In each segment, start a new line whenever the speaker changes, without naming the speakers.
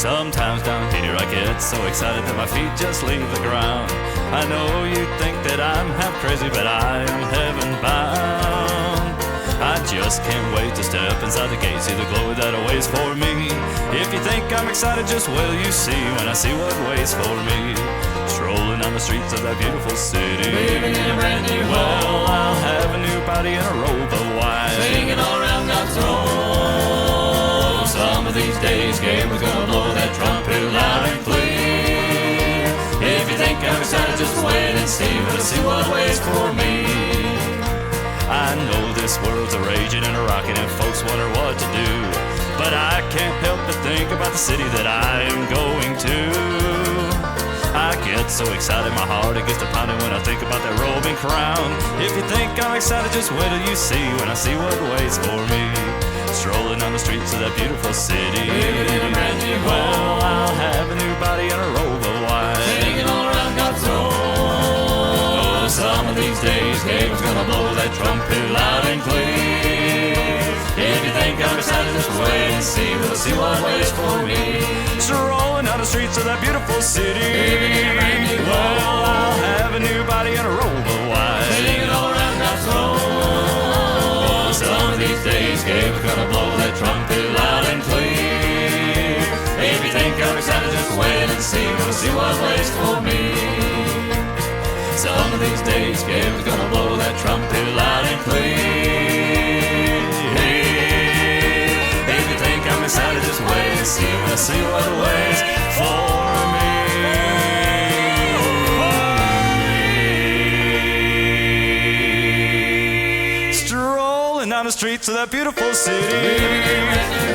Sometimes down here I get so excited that my feet just leave the ground. I know you think that I'm half crazy, but I am heaven bound. I just can't wait to step inside the gate, see the glory that awaits for me. If you think I'm excited, just wait till you see when I see what waits for me. Strolling down the streets of that beautiful city,
living in a brand new
well, I'll have a new body and a robe of white,
singing all around God's throne. Some of these days, Gabriel's gonna blow that trumpet loud and clear. If you think I'm excited, just wait and see when I see what waits for me.
I know this world's a raging and a rocking and folks wonder what to do, but I can't help but think about the city that I am going to. I get so excited, my heart it gets to pounding when I think about that robe and crown. If you think I'm excited, just wait till you see when I see what waits for me. Strolling down the streets of that beautiful city,
living in a brand new
well, I'll have a new body and a robe of white,
singing all around God's throne. Some of these days, Gabriel's gonna blow that trumpet loud and clear. If you think I'm excited, just wait and see, we'll see what waits for me.
Strolling down the streets of that beautiful city,
living in a brand new
well, I'll have a new body and a robe of white,
singing all around God's throne. Some of these days, Gabriel's gonna blow that trumpet loud and clear. If you think I'm excited, just wait and see, we'll see what waits for me. Some of these days, Gabriel's gonna blow that trumpet loud and clear. If you think I'm excited, just wait and see when I see what waits for me. Strolling down the streets of that beautiful city,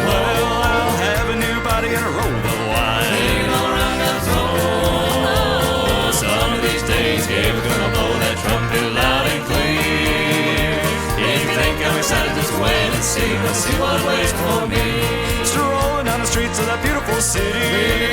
well, I'll have a new body and a robe of white, Singing all around God's throne. Some of these days, Gabriel's gonna blow that trumpet loud and clear. If you think I'm excited, just wait and see, we'll see what waits for me.
Strolling down the streets of that beautiful city,